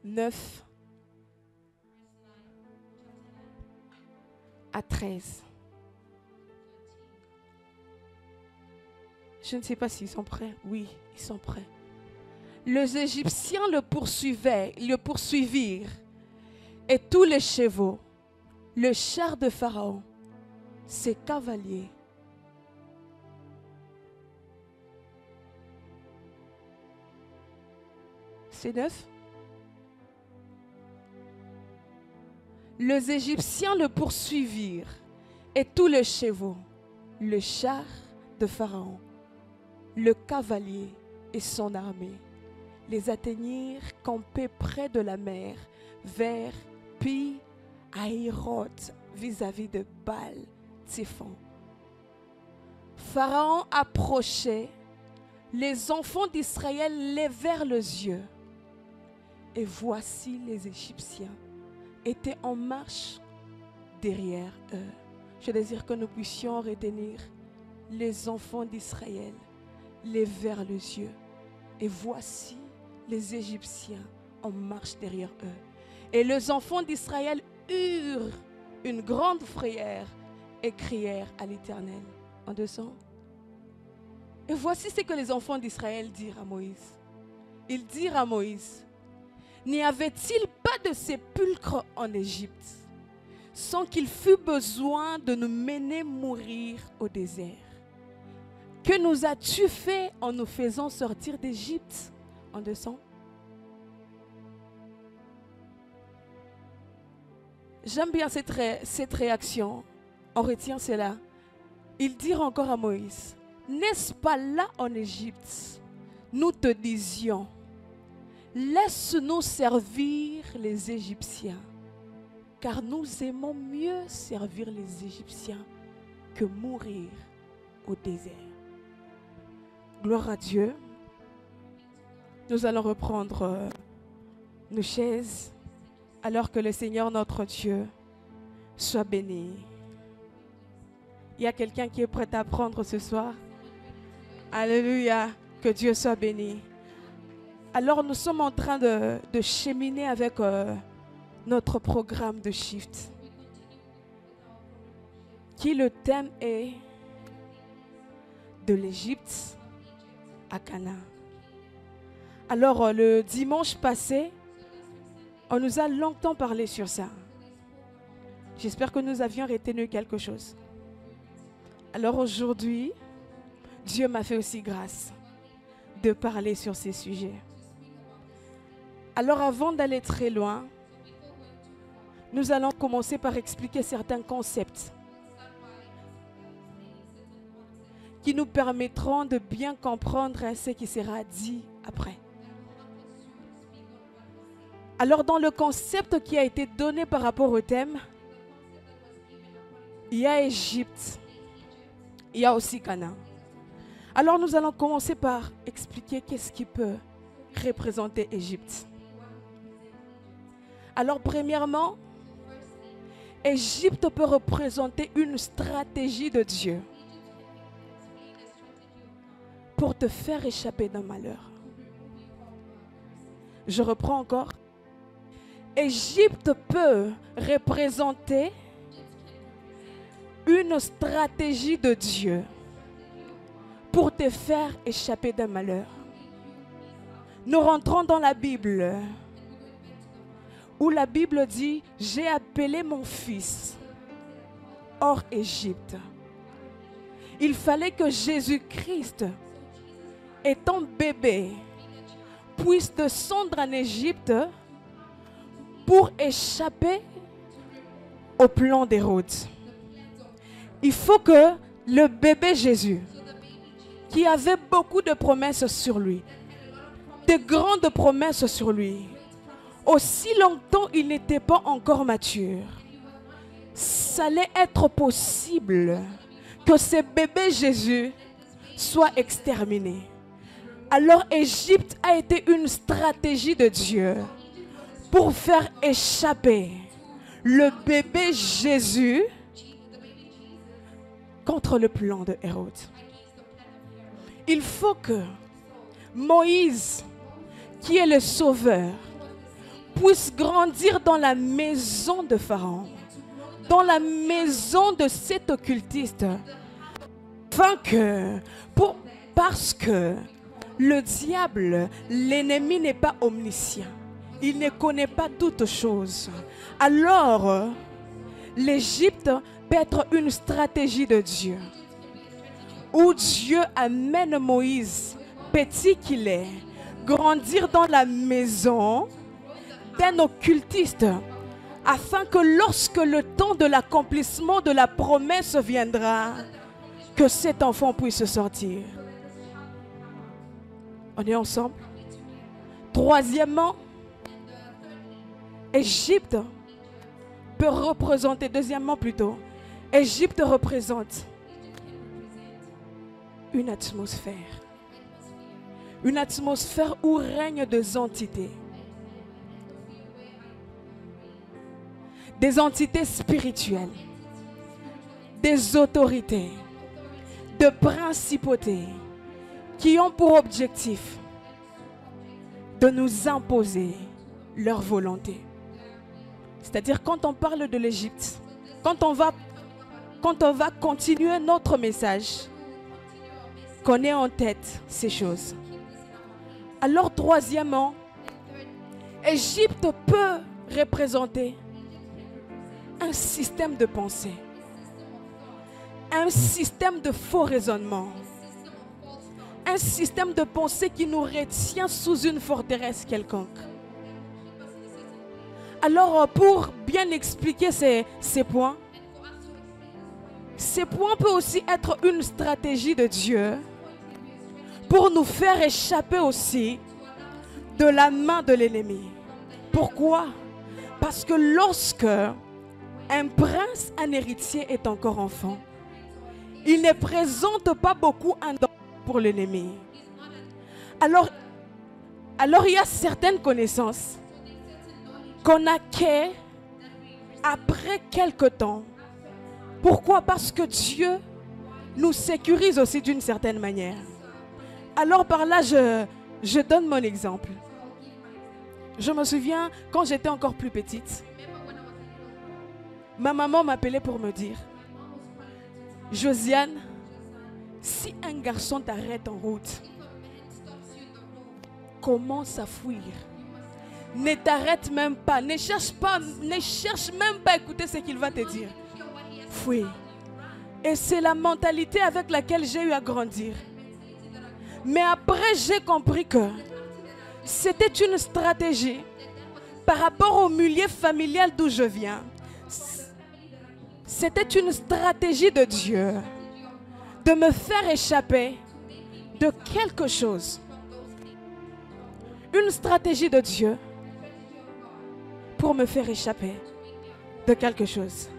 9 à 13. Je ne sais pas s'ils sont prêts. Oui, ils sont prêts. Les Égyptiens le poursuivirent, et tous les chevaux, le char de Pharaon, ses cavaliers. C'est 9. Les Égyptiens le poursuivirent, et tous les chevaux, le char de Pharaon, le cavalier et son armée, les atteignirent campés près de la mer, vers Pi-Hahiroth, vis-à-vis de Baal-Tziphon. Pharaon approchait, les enfants d'Israël levèrent les yeux, et voici les Égyptiens étaient en marche derrière eux. Je désire que nous puissions retenir les enfants d'Israël levèrent les yeux, et voici les Égyptiens en marche derrière eux. Et les enfants d'Israël eurent une grande frayeur et crièrent à l'Éternel. En descend. Et voici ce que les enfants d'Israël dirent à Moïse. Ils dirent à Moïse, n'y avait-il pas de sépulcre en Égypte, sans qu'il fût besoin de nous mener mourir au désert? Que nous as-tu fait en nous faisant sortir d'Égypte? En descend. J'aime bien cette réaction. On retient cela. Ils dirent encore à Moïse, n'est-ce pas là en Égypte, nous te disions, laisse-nous servir les Égyptiens, car nous aimons mieux servir les Égyptiens que mourir au désert. Gloire à Dieu. Nous allons reprendre nos chaises alors que le Seigneur notre Dieu soit béni. Il y a quelqu'un qui est prêt à prendre ce soir? Alléluia, que Dieu soit béni. Alors nous sommes en train de cheminer avec notre programme de Shift, qui le thème est de l'Égypte à Canaan. Alors le dimanche passé, on nous a longtemps parlé sur ça. J'espère que nous avions retenu quelque chose. Alors aujourd'hui, Dieu m'a fait aussi grâce de parler sur ces sujets. Alors avant d'aller très loin, nous allons commencer par expliquer certains concepts qui nous permettront de bien comprendre ce qui sera dit après. Alors dans le concept qui a été donné par rapport au thème, il y a Égypte, il y a aussi Canaan. Alors nous allons commencer par expliquer qu'est-ce qui peut représenter Égypte. Alors premièrement, Égypte peut représenter une stratégie de Dieu pour te faire échapper d'un malheur. Je reprends encore. Égypte peut représenter une stratégie de Dieu pour te faire échapper d'un malheur. Nous rentrons dans la Bible, où la Bible dit, j'ai appelé mon fils hors Égypte. Il fallait que Jésus-Christ, étant bébé, puisse descendre en Égypte pour échapper au plan d'Hérode. Il faut que le bébé Jésus, qui avait beaucoup de promesses sur lui, de grandes promesses sur lui, aussi longtemps il n'était pas encore mature, ça allait être possible que ce bébé Jésus soit exterminé. Alors Égypte a été une stratégie de Dieu pour faire échapper le bébé Jésus contre le plan de Hérode. Il faut que Moïse, qui est le sauveur, puisse grandir dans la maison de Pharaon, dans la maison de cet occultiste, parce que le diable, l'ennemi n'est pas omniscient. Il ne connaît pas toutes choses. Alors, l'Égypte peut être une stratégie de Dieu, où Dieu amène Moïse, petit qu'il est, grandir dans la maison d'un occultiste, afin que lorsque le temps de l'accomplissement de la promesse viendra, que cet enfant puisse sortir. On est ensemble? Troisièmement, Égypte peut représenter, deuxièmement plutôt, Égypte représente une atmosphère. Une atmosphère où règnent des entités. Des entités spirituelles. Des autorités. De principautés qui ont pour objectif de nous imposer leur volonté. C'est-à-dire quand on parle de l'Égypte, quand on va continuer notre message, qu'on ait en tête ces choses. Alors troisièmement, Égypte peut représenter un système de pensée, un système de faux raisonnement, un système de pensée qui nous retient sous une forteresse quelconque. Alors pour bien expliquer ces points peuvent aussi être une stratégie de Dieu pour nous faire échapper aussi de la main de l'ennemi. Pourquoi? Parce que lorsque un prince, un héritier est encore enfant, il ne présente pas beaucoup un danger pour l'ennemi. Alors il y a certaines connaissances qu'on acquiert après quelque temps. Pourquoi? Parce que Dieu nous sécurise aussi d'une certaine manière. Alors par là, je donne mon exemple. Je me souviens, quand j'étais encore plus petite, ma maman m'appelait pour me dire: Josiane, si un garçon t'arrête en route, commence à fuir. Ne t'arrête même pas, ne cherche même pas à écouter ce qu'il va te dire. Fuis. Et c'est la mentalité avec laquelle j'ai eu à grandir. Mais après, j'ai compris que c'était une stratégie par rapport au milieu familial d'où je viens. C'était une stratégie de Dieu de me faire échapper de quelque chose. Une stratégie de Dieu pour me faire échapper de quelque chose.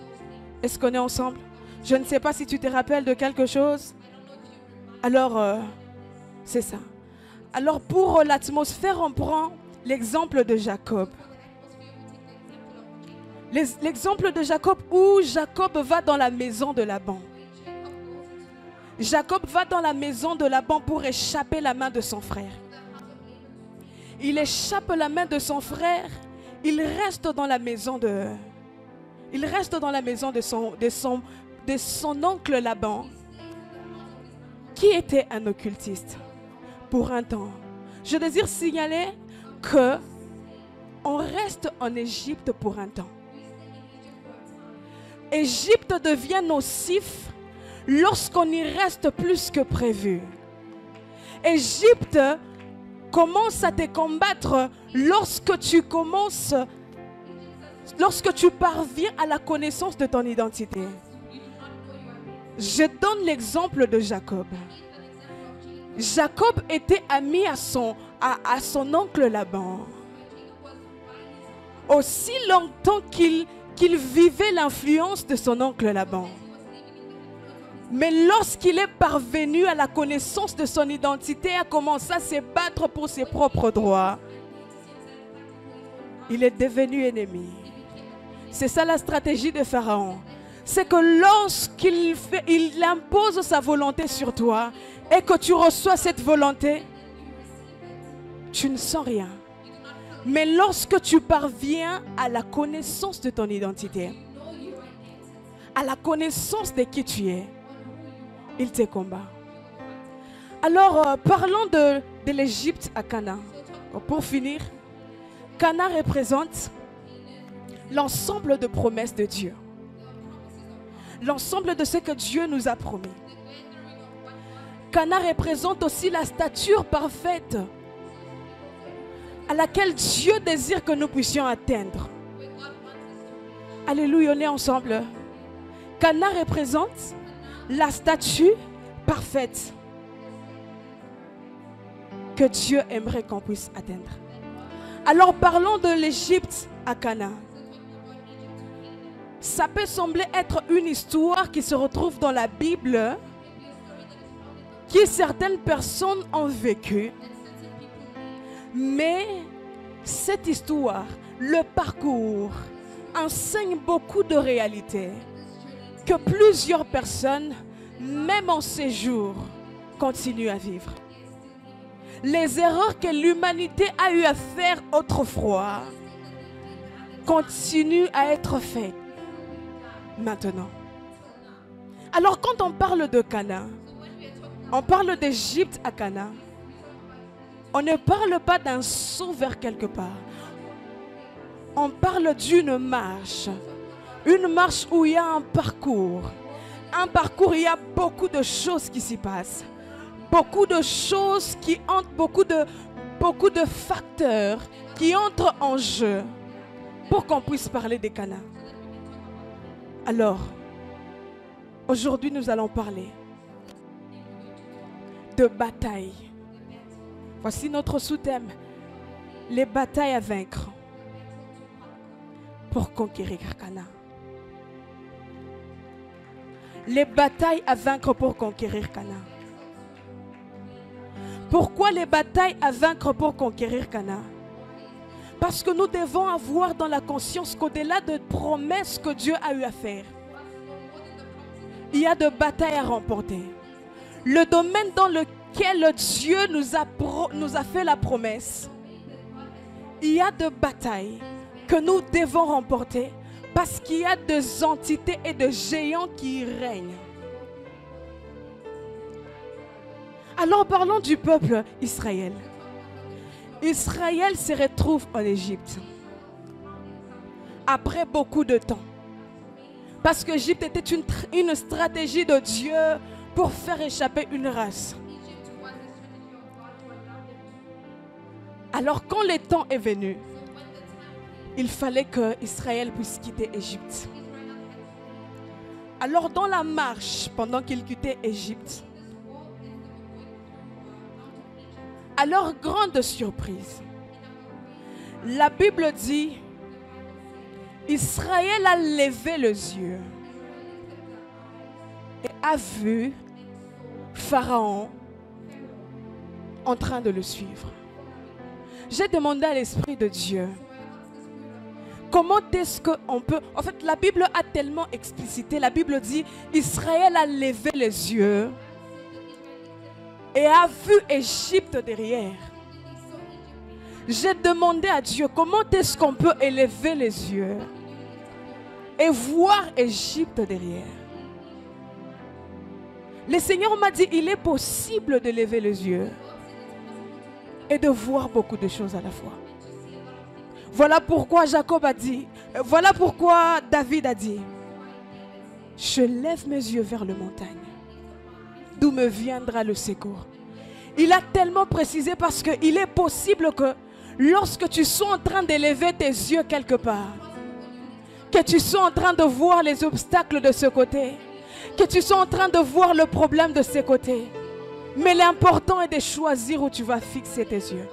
Est-ce qu'on est ensemble? Je ne sais pas si tu te rappelles de quelque chose. Alors, c'est ça. Alors pour l'atmosphère, on prend l'exemple de Jacob. L'exemple de Jacob où Jacob va dans la maison de Laban. Jacob va dans la maison de Laban pour échapper la main de son frère. Il échappe la main de son frère. Il reste dans la maison de son oncle Laban, qui était un occultiste pour un temps. Je désire signaler que on reste en Égypte pour un temps. Égypte devient nocif lorsqu'on y reste plus que prévu. Égypte commence à te combattre lorsque tu parviens à la connaissance de ton identité. Je donne l'exemple de Jacob. Jacob était ami à son oncle Laban. Aussi longtemps qu'il vivait l'influence de son oncle Laban. Mais lorsqu'il est parvenu à la connaissance de son identité, a commencé à se battre pour ses propres droits, il est devenu ennemi. C'est ça la stratégie de Pharaon. C'est que lorsqu'il impose sa volonté sur toi et que tu reçois cette volonté, tu ne sens rien. Mais lorsque tu parviens à la connaissance de ton identité, à la connaissance de qui tu es, il te combat. Alors, parlons de l'Égypte à Canaan. Pour finir, Canaan représente l'ensemble de promesses de Dieu. L'ensemble de ce que Dieu nous a promis. Canaan représente aussi la stature parfaite à laquelle Dieu désire que nous puissions atteindre. Alléluia, on est ensemble. Canaan représente la statue parfaite que Dieu aimerait qu'on puisse atteindre. Alors parlons de l'Égypte à Canaan. Ça peut sembler être une histoire qui se retrouve dans la Bible, que certaines personnes ont vécu. Mais cette histoire, le parcours, enseigne beaucoup de réalités que plusieurs personnes, même en ces jours, continuent à vivre. Les erreurs que l'humanité a eu à faire autrefois continuent à être faites maintenant. Alors quand on parle de Canaan, on parle d'Égypte à Canaan, on ne parle pas d'un saut vers quelque part. On parle d'une marche. Une marche où il y a un parcours. Un parcours où il y a beaucoup de choses qui s'y passent. Beaucoup de choses qui entrent, beaucoup de facteurs qui entrent en jeu pour qu'on puisse parler des Canaan. Alors, aujourd'hui nous allons parler de bataille. Voici notre sous-thème, les batailles à vaincre pour conquérir Canaan. Les batailles à vaincre pour conquérir Canaan. Pourquoi les batailles à vaincre pour conquérir Canaan? Parce que nous devons avoir dans la conscience qu'au-delà de promesses que Dieu a eu à faire, il y a de batailles à remporter. Le domaine dans lequel Dieu nous a fait la promesse, il y a de batailles que nous devons remporter parce qu'il y a des entités et des géants qui y règnent. Alors parlons du peuple Israël. Israël se retrouve en Égypte après beaucoup de temps. Parce que l'Égypte était une stratégie de Dieu pour faire échapper une race. Alors quand le temps est venu, il fallait que Israël puisse quitter l'Égypte. Alors dans la marche, pendant qu'il quittait l'Égypte, à leur grande surprise, la Bible dit, Israël a levé les yeux et a vu Pharaon en train de le suivre. J'ai demandé à l'Esprit de Dieu, comment est-ce qu'on peut... En fait, la Bible a tellement explicité, la Bible dit, Israël a levé les yeux et a vu Égypte derrière. J'ai demandé à Dieu, comment est-ce qu'on peut élever les yeux et voir Égypte derrière? Le Seigneur m'a dit, il est possible de lever les yeux et de voir beaucoup de choses à la fois. Voilà pourquoi Jacob a dit, voilà pourquoi David a dit, je lève mes yeux vers les montagnes, d'où me viendra le secours. Il a tellement précisé parce qu'il est possible que lorsque tu sois en train d'élever tes yeux quelque part, que tu sois en train de voir les obstacles de ce côté, que tu sois en train de voir le problème de ce côté, mais l'important est de choisir où tu vas fixer tes yeux.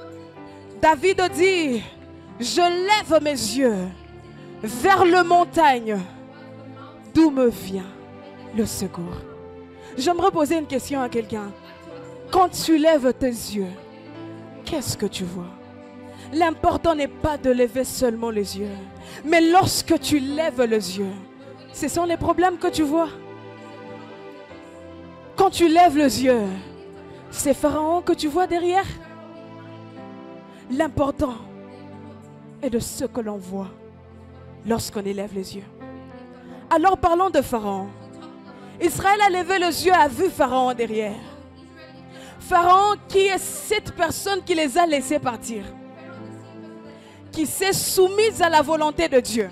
David dit, je lève mes yeux vers les montagnes, d'où me vient le secours. J'aimerais poser une question à quelqu'un. Quand tu lèves tes yeux, qu'est-ce que tu vois? L'important n'est pas de lever seulement les yeux, mais lorsque tu lèves les yeux, ce sont les problèmes que tu vois. Quand tu lèves les yeux, c'est Pharaon que tu vois derrière. L'important, et de ce que l'on voit lorsqu'on élève les yeux. Alors parlons de Pharaon. Israël a levé les yeux, a vu Pharaon derrière. Pharaon qui est cette personne qui les a laissés partir, qui s'est soumise à la volonté de Dieu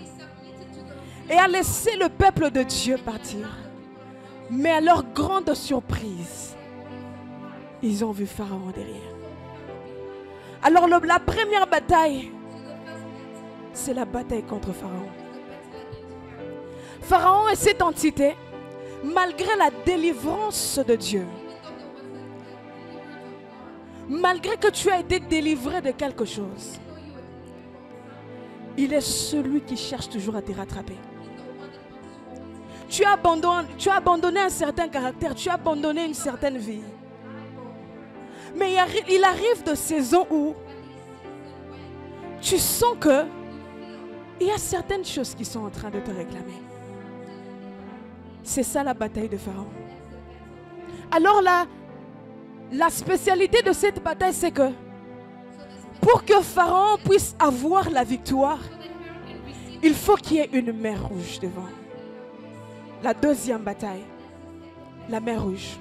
et a laissé le peuple de Dieu partir. Mais à leur grande surprise, ils ont vu Pharaon derrière. Alors la première bataille, c'est la bataille contre Pharaon. Pharaon est cette entité, malgré la délivrance de Dieu, malgré que tu as été délivré de quelque chose, il est celui qui cherche toujours à te rattraper. Tu as abandonné un certain caractère, tu as abandonné une certaine vie. Mais il arrive de saisons où tu sens que il y a certaines choses qui sont en train de te réclamer. C'est ça la bataille de Pharaon. Alors la spécialité de cette bataille, c'est que pour que Pharaon puisse avoir la victoire, il faut qu'il y ait une mer rouge devant. La deuxième bataille, la mer rouge.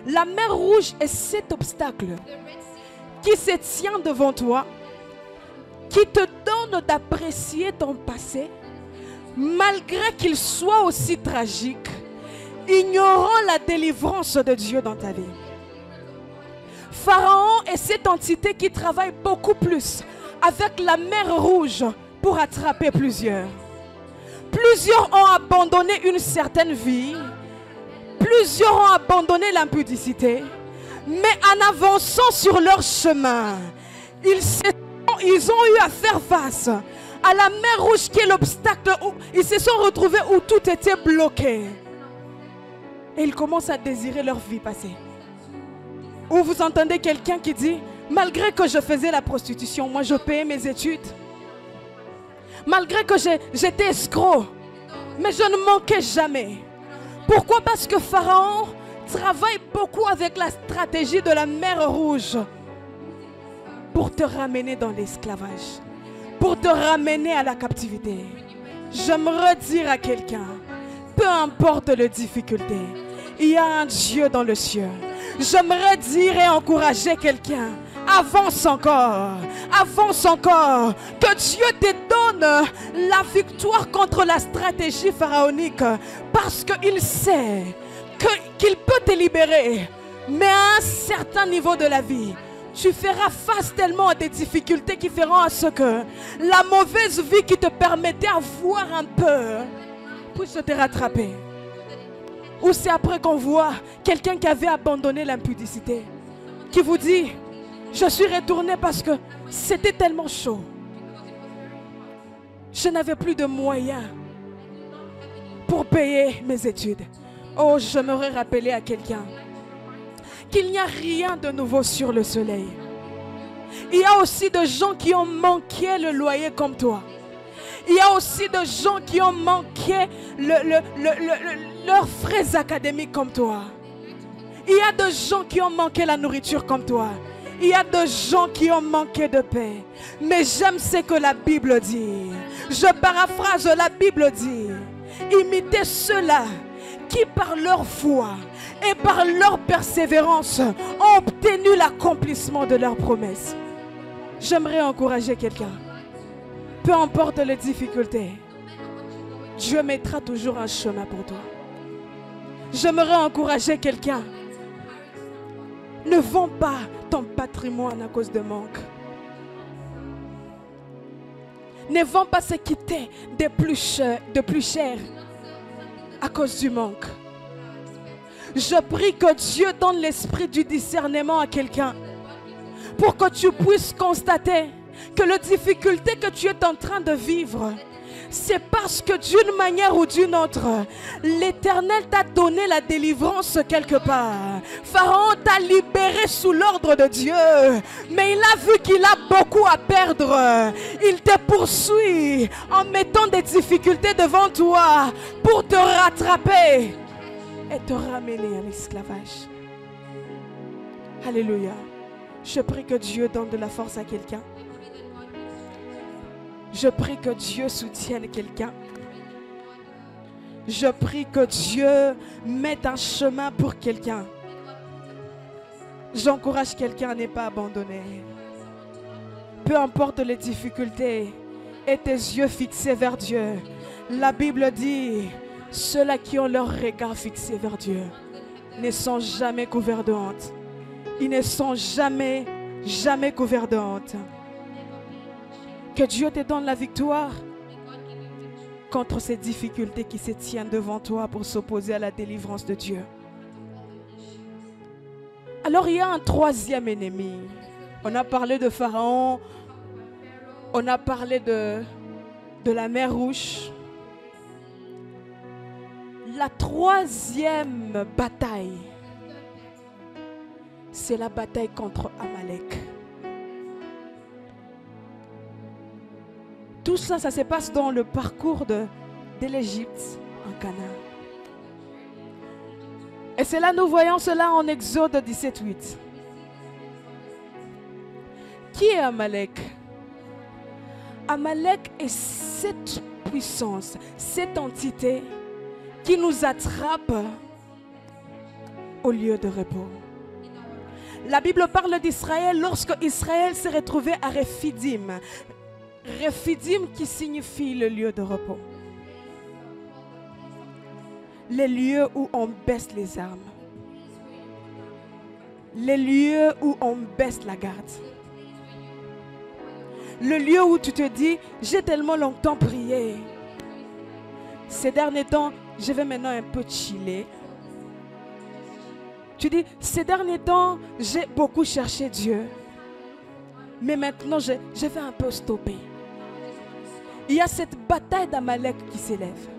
La mer rouge est cet obstacle qui se tient devant toi, qui te donne d'apprécier ton passé, malgré qu'il soit aussi tragique, ignorant la délivrance de Dieu dans ta vie. Pharaon est cette entité qui travaille beaucoup plus avec la mer rouge pour attraper plusieurs. Plusieurs ont abandonné une certaine vie. Plusieurs ont abandonné l'impudicité. Mais en avançant sur leur chemin, ils ont eu à faire face à la mer rouge qui est l'obstacle où ils se sont retrouvés où tout était bloqué. Et ils commencent à désirer leur vie passée. Ou vous entendez quelqu'un qui dit, malgré que je faisais la prostitution, moi je payais mes études. Malgré que j'étais escroc, mais je ne manquais jamais. Pourquoi? Parce que Pharaon travaille beaucoup avec la stratégie de la mer rouge pour te ramener dans l'esclavage, pour te ramener à la captivité. J'aimerais dire à quelqu'un, peu importe les difficultés, il y a un Dieu dans le ciel. J'aimerais dire et encourager quelqu'un, avance encore, que Dieu te donne la victoire contre la stratégie pharaonique, parce qu'il sait qu'il peut te libérer, mais à un certain niveau de la vie, tu feras face tellement à des difficultés qui feront à ce que la mauvaise vie qui te permettait d'avoir un peu puisse te rattraper. Ou c'est après qu'on voit quelqu'un qui avait abandonné l'impudicité, qui vous dit, je suis retourné parce que c'était tellement chaud. Je n'avais plus de moyens pour payer mes études. Oh, j'aimerais rappeler à quelqu'un qu'il n'y a rien de nouveau sur le soleil. Il y a aussi des gens qui ont manqué le loyer comme toi. Il y a aussi des gens qui ont manqué leurs frais académiques comme toi. Il y a des gens qui ont manqué la nourriture comme toi. Il y a des gens qui ont manqué de paix. Mais j'aime ce que la Bible dit. Je paraphrase, la Bible dit, imitez ceux-là qui par leur foi et par leur persévérance ont obtenu l'accomplissement de leurs promesses. J'aimerais encourager quelqu'un. Peu importe les difficultés, Dieu mettra toujours un chemin pour toi. J'aimerais encourager quelqu'un. Ne vends pas ton patrimoine à cause de manque. Ne vends pas ce qui t'est de plus cher à cause du manque. Je prie que Dieu donne l'esprit du discernement à quelqu'un pour que tu puisses constater que les difficultés que tu es en train de vivre, c'est parce que d'une manière ou d'une autre, l'Éternel t'a donné la délivrance quelque part. Pharaon t'a libéré sous l'ordre de Dieu, mais il a vu qu'il a beaucoup à perdre. Il te poursuit en mettant des difficultés devant toi pour te rattraper et te ramener à l'esclavage. Alléluia. Je prie que Dieu donne de la force à quelqu'un. Je prie que Dieu soutienne quelqu'un. Je prie que Dieu mette un chemin pour quelqu'un. J'encourage quelqu'un à ne pas abandonner. Peu importe les difficultés, et tes yeux fixés vers Dieu. La Bible dit, ceux-là qui ont leur regard fixé vers Dieu ne sont jamais couverts de honte. Ils ne sont jamais couverts de honte. Que Dieu te donne la victoire contre ces difficultés qui se tiennent devant toi pour s'opposer à la délivrance de Dieu. Alors il y a un troisième ennemi. On a parlé de Pharaon, on a parlé de la mer Rouge. La troisième bataille, c'est la bataille contre Amalek. Tout ça, ça se passe dans le parcours de l'Égypte en Canaan. Et c'est là, nous voyons cela en Exode 17:8. Qui est Amalek? Amalek est cette puissance, cette entité qui nous attrape au lieu de repos. La Bible parle d'Israël lorsque Israël s'est retrouvé à Rephidim. Rephidim qui signifie le lieu de repos. Les lieux où on baisse les armes. Les lieux où on baisse la garde. Le lieu où tu te dis, j'ai tellement longtemps prié. Ces derniers temps, je vais maintenant un peu chiller. Tu dis, ces derniers temps, j'ai beaucoup cherché Dieu. Mais maintenant, je vais un peu stopper. Il y a cette bataille d'Amalek qui s'élève.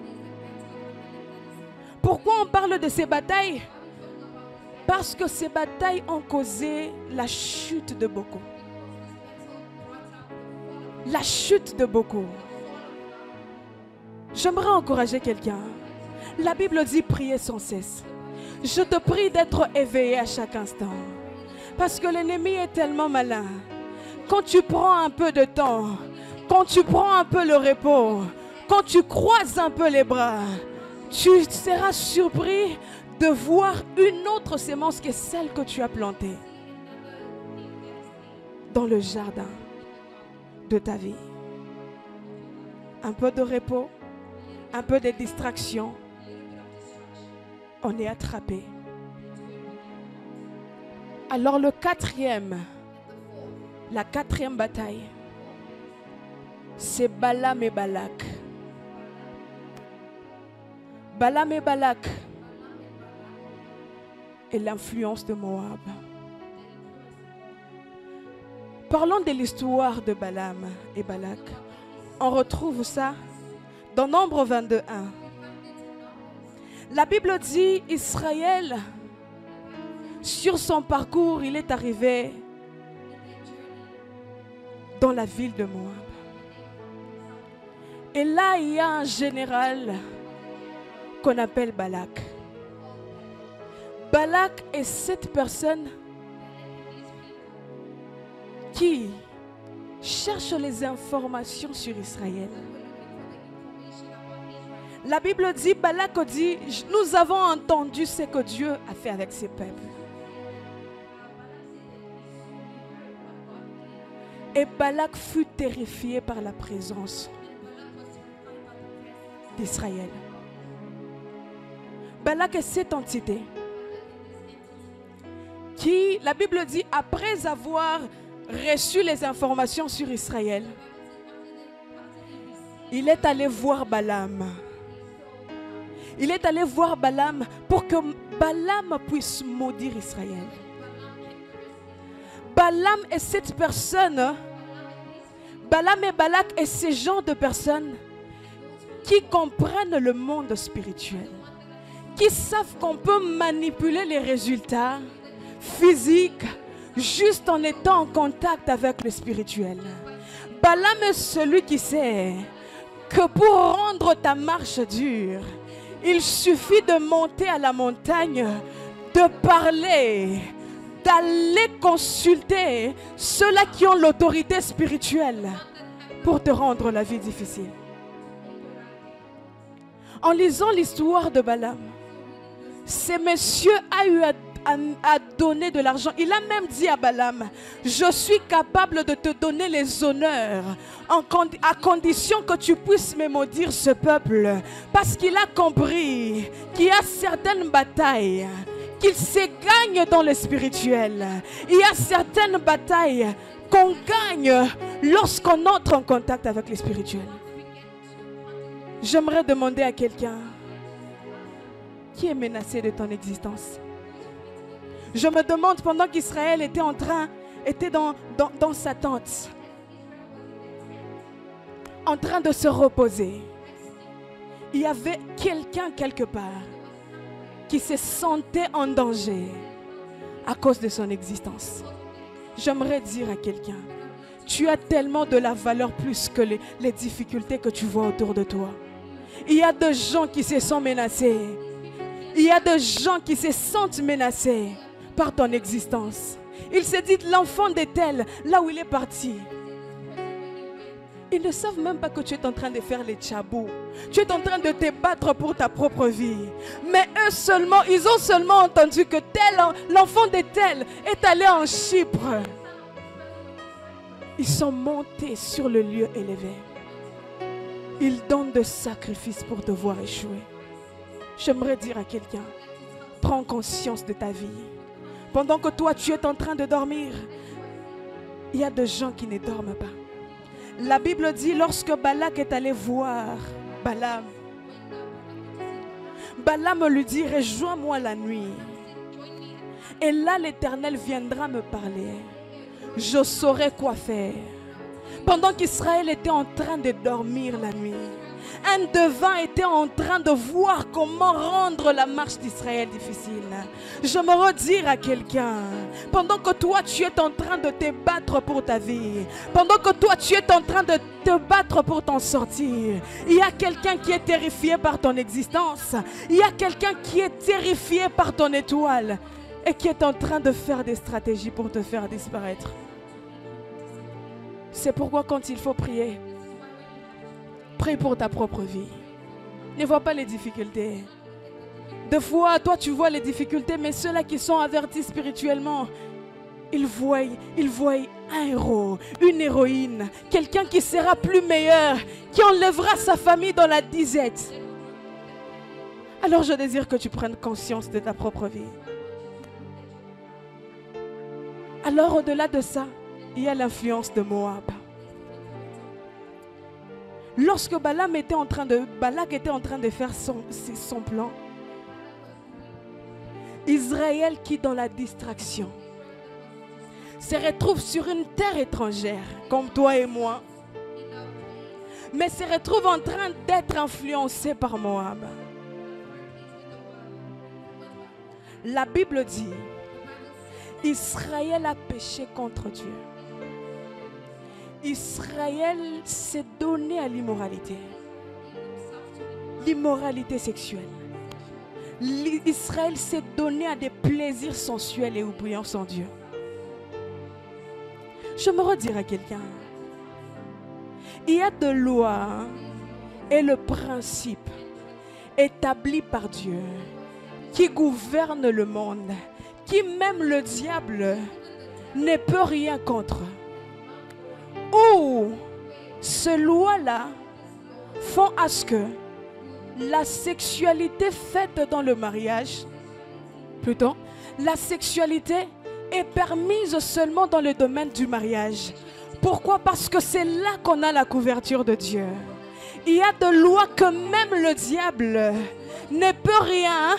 Pourquoi on parle de ces batailles? Parce que ces batailles ont causé la chute de beaucoup. La chute de beaucoup. J'aimerais encourager quelqu'un. La Bible dit prier sans cesse. Je te prie d'être éveillé à chaque instant. Parce que l'ennemi est tellement malin. Quand tu prends un peu de temps, quand tu prends un peu le repos, quand tu croises un peu les bras, tu seras surpris de voir une autre sémence que celle que tu as plantée dans le jardin de ta vie. Un peu de repos, un peu de distraction, on est attrapé. Alors la quatrième bataille, c'est Balaam et Balak. Balaam et Balak et l'influence de Moab. Parlons de l'histoire de Balaam et Balak. On retrouve ça dans Nombre 22:1. La Bible dit Israël, sur son parcours, il est arrivé dans la ville de Moab. Et là, il y a un général qu'on appelle Balak. Balak est cette personne qui cherche les informations sur Israël. La Bible dit, Balak dit, nous avons entendu ce que Dieu a fait avec ses peuples. Et Balak fut terrifié par la présence d'Israël. Balak est cette entité qui, la Bible dit, après avoir reçu les informations sur Israël, il est allé voir Balaam. Il est allé voir Balaam pour que Balaam puisse maudire Israël. Balaam est cette personne, Balaam et Balak est ce genre de personnes qui comprennent le monde spirituel, qui savent qu'on peut manipuler les résultats physiques juste en étant en contact avec le spirituel. Balaam est celui qui sait que pour rendre ta marche dure, il suffit de monter à la montagne, de parler, d'aller consulter ceux-là qui ont l'autorité spirituelle pour te rendre la vie difficile. En lisant l'histoire de Balaam, ce monsieur a eu à donner de l'argent. Il a même dit à Balaam, je suis capable de te donner les honneurs à condition que tu puisses me maudire ce peuple. Parce qu'il a compris qu'il y a certaines batailles qu'il se gagne dans le spirituel. Il y a certaines batailles qu'on gagne lorsqu'on entre en contact avec le spirituel. J'aimerais demander à quelqu'un qui est menacé de ton existence. Je me demande, pendant qu'Israël était dans sa tente, en train de se reposer, il y avait quelqu'un quelque part qui se sentait en danger à cause de son existence. J'aimerais dire à quelqu'un, tu as tellement de la valeur plus que les difficultés que tu vois autour de toi. Il y a des gens qui se sentent menacés. Il y a des gens qui se sentent menacés par ton existence. Il se dit, l'enfant de tel, là où il est parti, ils ne savent même pas que tu es en train de faire les tchabous. Tu es en train de te battre pour ta propre vie. Mais eux seulement, ils ont seulement entendu que tel, l'enfant de tel est allé en Chypre. Ils sont montés sur le lieu élevé. Ils donnent des sacrifices pour te voir échouer. J'aimerais dire à quelqu'un, prends conscience de ta vie. Pendant que toi, tu es en train de dormir, il y a des gens qui ne dorment pas. La Bible dit, lorsque Balak est allé voir Balaam, Balaam lui dit, rejoins-moi la nuit. Et là, l'Éternel viendra me parler. Je saurai quoi faire. Pendant qu'Israël était en train de dormir la nuit, un devin était en train de voir comment rendre la marche d'Israël difficile. Je me redire à quelqu'un, pendant que toi tu es en train de te battre pour ta vie, pendant que toi tu es en train de te battre pour t'en sortir, il y a quelqu'un qui est terrifié par ton existence, il y a quelqu'un qui est terrifié par ton étoile et qui est en train de faire des stratégies pour te faire disparaître. C'est pourquoi quand il faut prier, prie pour ta propre vie. Ne vois pas les difficultés. Des fois, toi tu vois les difficultés, mais ceux-là qui sont avertis spirituellement, ils voient un héros, une héroïne, quelqu'un qui sera plus meilleur, qui enlèvera sa famille dans la disette. Alors je désire que tu prennes conscience de ta propre vie. Alors au-delà de ça, il y a l'influence de Moab. Lorsque Balak était en train de faire son plan, Israël qui dans la distraction se retrouve sur une terre étrangère, comme toi et moi, mais se retrouve en train d'être influencé par Moab. La Bible dit, Israël a péché contre Dieu. Israël s'est donné à l'immoralité. L'immoralité sexuelle. Israël s'est donné à des plaisirs sensuels et oubliant son Dieu. Je me redire à quelqu'un. Il y a de lois et le principe établi par Dieu qui gouverne le monde, qui même le diable ne peut rien contre. Ou ces lois-là font à ce que la sexualité faite dans le mariage, plutôt, la sexualité est permise seulement dans le domaine du mariage. Pourquoi? Parce que c'est là qu'on a la couverture de Dieu. Il y a des lois que même le diable ne peut rien,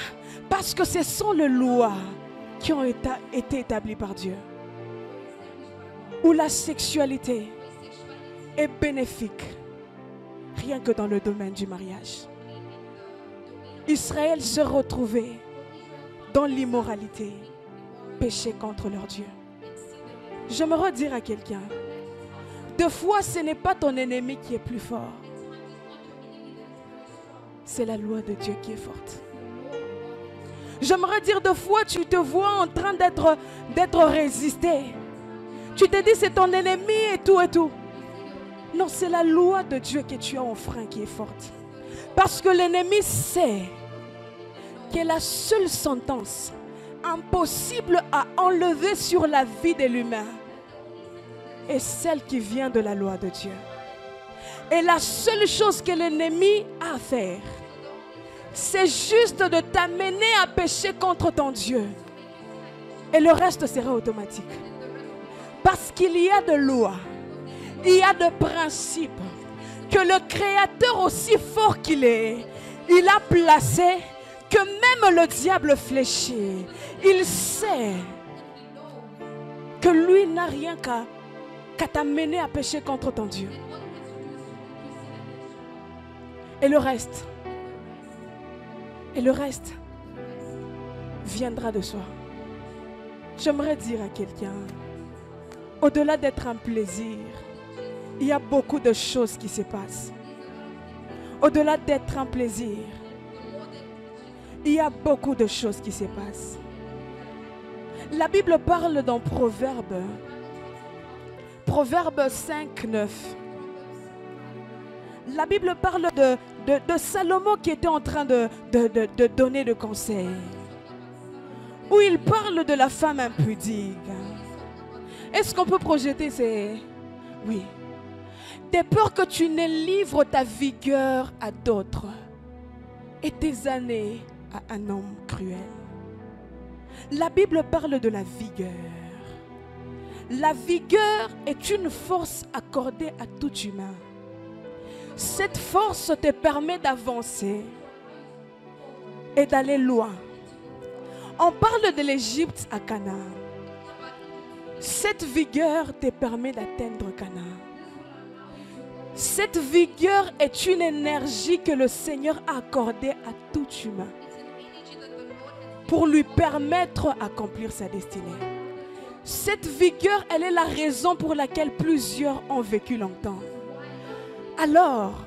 parce que ce sont les lois qui ont été établies par Dieu. Où la sexualité est bénéfique, rien que dans le domaine du mariage. Israël se retrouvait dans l'immoralité, péché contre leur Dieu. Je me redire à quelqu'un, des fois ce n'est pas ton ennemi qui est plus fort, c'est la loi de Dieu qui est forte. J'aimerais dire, des fois tu te vois en train d'être résisté. Tu te dis c'est ton ennemi et tout et tout. Non, c'est la loi de Dieu que tu as enfreint qui est forte. Parce que l'ennemi sait que la seule sentence impossible à enlever sur la vie de l'humain est celle qui vient de la loi de Dieu. Et la seule chose que l'ennemi a à faire, c'est juste de t'amener à pécher contre ton Dieu. Et le reste sera automatique. Parce qu'il y a de lois, il y a de principes que le Créateur, aussi fort qu'il est, il a placé que même le diable fléchit. Il sait que lui n'a rien qu'à t'amener à pécher contre ton Dieu. Et le reste viendra de soi. J'aimerais dire à quelqu'un, au-delà d'être un plaisir, il y a beaucoup de choses qui se passent. Au-delà d'être un plaisir, il y a beaucoup de choses qui se passent. La Bible parle dans Proverbe 5, 9. La Bible parle de Salomon qui était en train de donner des conseils. Où il parle de la femme impudique. Est-ce qu'on peut projeter ces... Oui. De peur que tu ne livres ta vigueur à d'autres et tes années à un homme cruel. La Bible parle de la vigueur. La vigueur est une force accordée à tout humain. Cette force te permet d'avancer et d'aller loin. On parle de l'Égypte à Canaan. Cette vigueur te permet d'atteindre Canaan. Cette vigueur est une énergie que le Seigneur a accordée à tout humain pour lui permettre d'accomplir sa destinée. Cette vigueur, elle est la raison pour laquelle plusieurs ont vécu longtemps. Alors,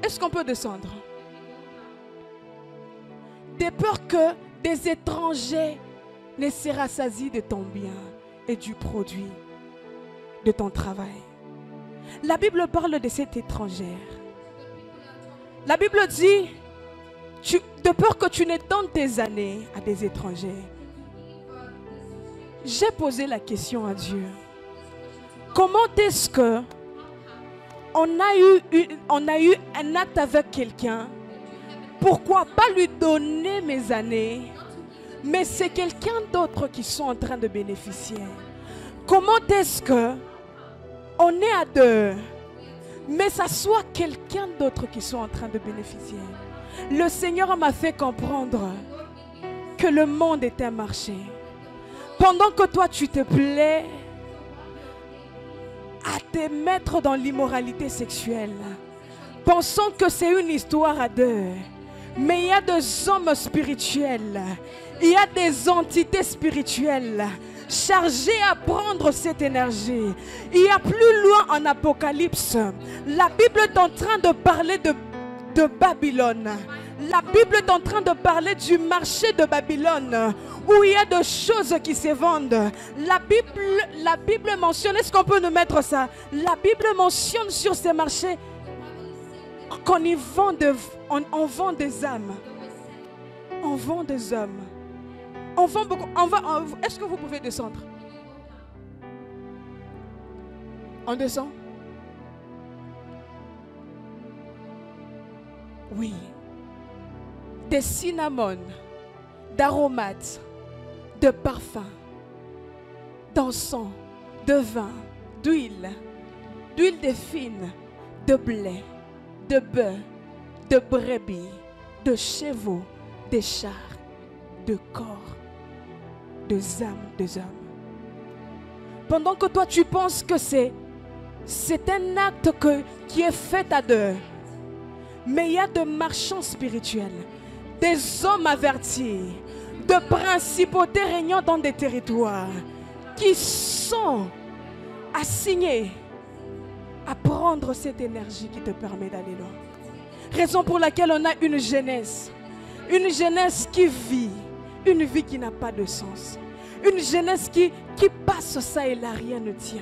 est-ce qu'on peut descendre? De peur que des étrangers ne se rassasient de ton bien et du produit de ton travail. La Bible parle de cette étrangère. La Bible dit, de peur que tu ne donnes tes années à des étrangers. J'ai posé la question à Dieu. Comment est-ce que on a eu un acte avec quelqu'un? Pourquoi pas lui donner mes années? Mais c'est quelqu'un d'autre qui sont en train de bénéficier. Comment est-ce que on est à deux, mais ça soit quelqu'un d'autre qui soit en train de bénéficier? Le Seigneur m'a fait comprendre que le monde est un marché. Pendant que toi tu te plais à te mettre dans l'immoralité sexuelle, pensant que c'est une histoire à deux, mais il y a des hommes spirituels, il y a des entités spirituelles chargées à prendre cette énergie. Il y a plus loin en Apocalypse, la Bible est en train de parler de Babylone. La Bible est en train de parler du marché de Babylone, où il y a des choses qui se vendent. La Bible mentionne, est-ce qu'on peut nous mettre ça? La Bible mentionne sur ces marchés qu'on y vend on vend des âmes. On vend des hommes. On vend beaucoup. Est-ce que vous pouvez descendre? On descend? Oui. Des cinnamones, d'aromates, de parfums, d'encens, de vin, d'huile de fine, de blé, de bœuf, de brebis, de chevaux, de chars, de corps, de âmes, des hommes. Pendant que toi tu penses que c'est un acte qui est fait à deux, mais il y a de marchands spirituels, des hommes avertis, de principautés régnant dans des territoires qui sont assignés à prendre cette énergie qui te permet d'aller loin. Raison pour laquelle on a une jeunesse qui vit, une vie qui n'a pas de sens, une jeunesse qui passe ça et là, rien ne tient.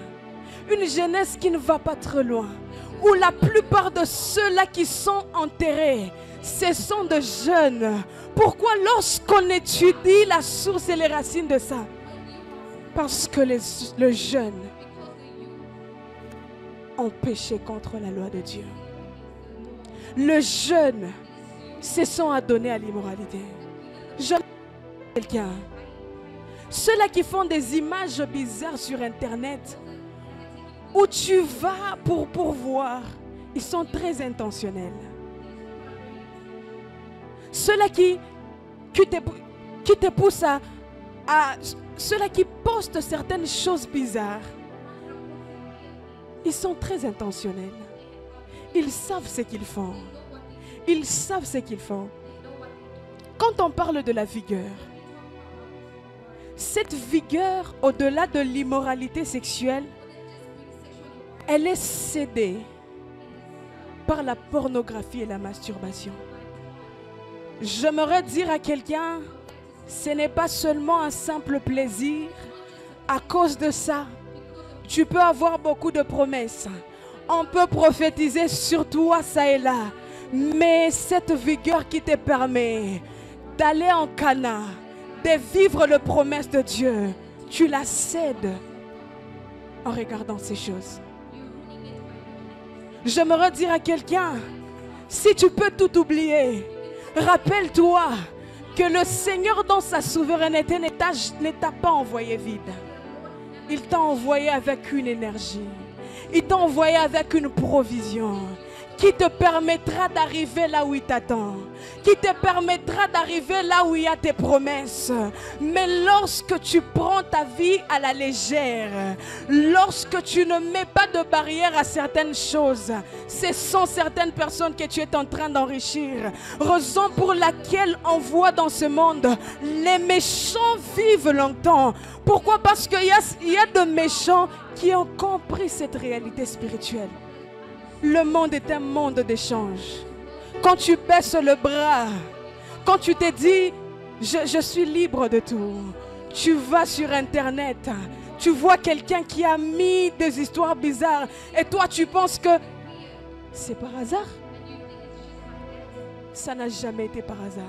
Une jeunesse qui ne va pas très loin. où la plupart de ceux-là qui sont enterrés, ce sont de jeunes. Pourquoi lorsqu'on étudie la source et les racines de ça? Parce que les jeunes ont péché contre la loi de Dieu. Les jeunes se sont adonnés à l'immoralité. Je quelqu'un. Ceux-là qui font des images bizarres sur Internet, où tu vas pour voir, ils sont très intentionnels. Ceux-là qui te poussent à ceux-là qui postent certaines choses bizarres, ils sont très intentionnels. Ils savent ce qu'ils font. Ils savent ce qu'ils font. Quand on parle de la vigueur, cette vigueur, au-delà de l'immoralité sexuelle, elle est cédée par la pornographie et la masturbation. J'aimerais dire à quelqu'un, ce n'est pas seulement un simple plaisir. À cause de ça, tu peux avoir beaucoup de promesses. On peut prophétiser sur toi, ça et là. Mais cette vigueur qui te permet d'aller en Cana, de vivre les promesses de Dieu, tu la cèdes en regardant ces choses. J'aimerais dire à quelqu'un, si tu peux tout oublier, rappelle-toi que le Seigneur dans sa souveraineté ne t'a pas envoyé vide. Il t'a envoyé avec une énergie. Il t'a envoyé avec une provision qui te permettra d'arriver là où il t'attend, qui te permettra d'arriver là où il y a tes promesses. Mais lorsque tu prends ta vie à la légère, lorsque tu ne mets pas de barrière à certaines choses, ce sont certaines personnes que tu es en train d'enrichir. Raison pour laquelle on voit dans ce monde, les méchants vivent longtemps. Pourquoi? Parce qu'il y a de méchants qui ont compris cette réalité spirituelle. Le monde est un monde d'échange. Quand tu baisses le bras, quand tu te dis, je suis libre de tout, tu vas sur Internet, tu vois quelqu'un qui a mis des histoires bizarres et toi tu penses que c'est par hasard. Ça n'a jamais été par hasard.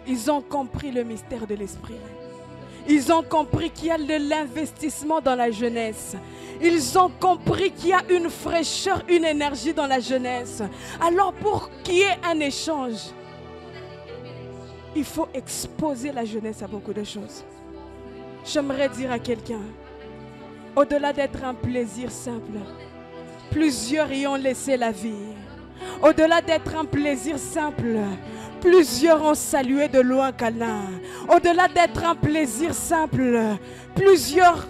Ils ont compris le mystère de l'esprit. Ils ont compris qu'il y a de l'investissement dans la jeunesse. Ils ont compris qu'il y a une fraîcheur, une énergie dans la jeunesse. Alors pour qu'il y ait un échange, il faut exposer la jeunesse à beaucoup de choses. J'aimerais dire à quelqu'un, au-delà d'être un plaisir simple, plusieurs y ont laissé la vie. Au-delà d'être un plaisir simple, plusieurs ont salué de loin Cana. Au-delà d'être un plaisir simple, plusieurs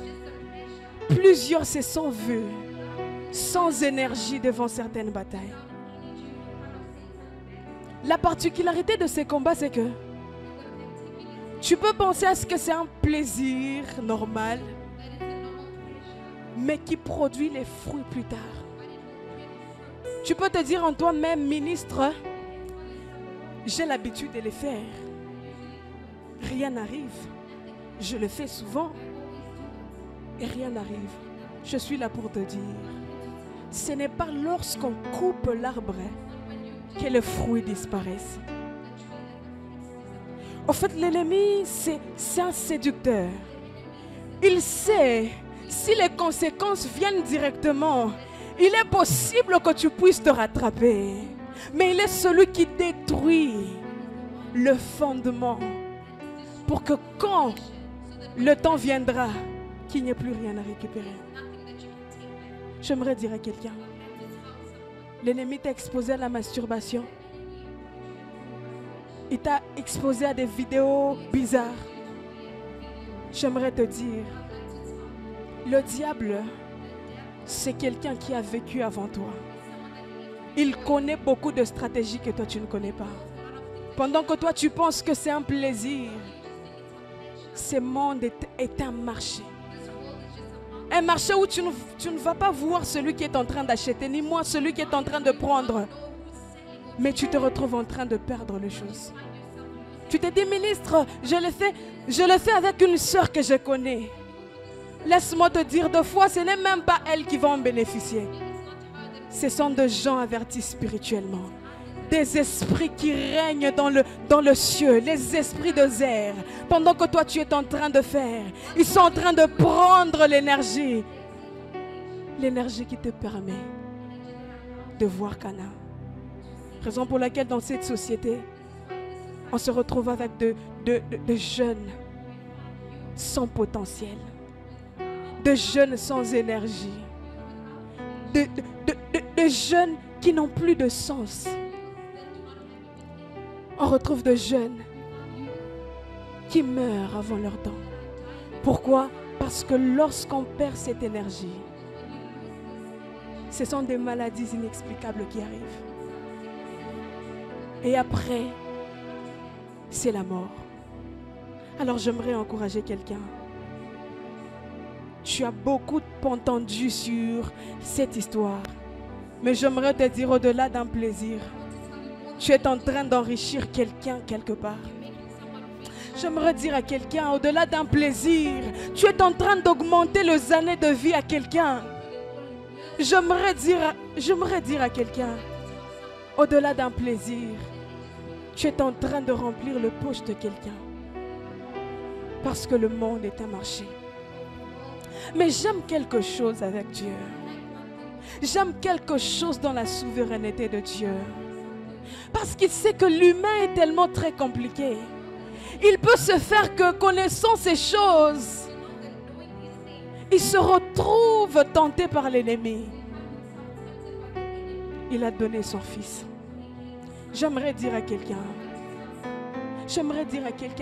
se sont vus sans énergie devant certaines batailles. La particularité de ces combats, c'est que tu peux penser à ce que c'est un plaisir normal, mais qui produit les fruits plus tard. Tu peux te dire en toi-même, ministre, j'ai l'habitude de les faire. Rien n'arrive. Je le fais souvent. Et rien n'arrive. Je suis là pour te dire, ce n'est pas lorsqu'on coupe l'arbre que les fruits disparaissent. En fait, l'ennemi, c'est un séducteur. Il sait, si les conséquences viennent directement, il est possible que tu puisses te rattraper. Mais il est celui qui détruit le fondement pour que quand le temps viendra, qu'il n'y ait plus rien à récupérer. J'aimerais dire à quelqu'un, l'ennemi t'a exposé à la masturbation. Il t'a exposé à des vidéos bizarres. J'aimerais te dire, le diable, c'est quelqu'un qui a vécu avant toi. Il connaît beaucoup de stratégies que toi tu ne connais pas. Pendant que toi tu penses que c'est un plaisir, ce monde est un marché. Un marché où tu ne vas pas voir celui qui est en train d'acheter, ni moi celui qui est en train de prendre. Mais tu te retrouves en train de perdre les choses. Tu te dis, ministre, je le fais avec une soeur que je connais. Laisse-moi te dire, deux fois, ce n'est même pas elle qui va en bénéficier. Ce sont des gens avertis spirituellement. Des esprits qui règnent dans le ciel, les esprits de Zer. Pendant que toi tu es en train de faire, ils sont en train de prendre l'énergie. L'énergie qui te permet de voir Canaan. Raison pour laquelle dans cette société, on se retrouve avec de jeunes sans potentiel, de jeunes sans énergie, de jeunes qui n'ont plus de sens. On retrouve de jeunes qui meurent avant leur temps. Pourquoi? Parce que lorsqu'on perd cette énergie, ce sont des maladies inexplicables qui arrivent. Et après, c'est la mort. Alors j'aimerais encourager quelqu'un. Tu as beaucoup entendu sur cette histoire. Mais j'aimerais te dire au-delà d'un plaisir, tu es en train d'enrichir quelqu'un quelque part. J'aimerais dire à quelqu'un, au-delà d'un plaisir, tu es en train d'augmenter les années de vie à quelqu'un. J'aimerais dire à quelqu'un, au-delà d'un plaisir, tu es en train de remplir le poche de quelqu'un. Parce que le monde est un marché. Mais j'aime quelque chose avec Dieu. J'aime quelque chose dans la souveraineté de Dieu. Parce qu'il sait que l'humain est tellement très compliqué. Il peut se faire que connaissant ces choses, il se retrouve tenté par l'ennemi. Il a donné son fils. J'aimerais dire à quelqu'un,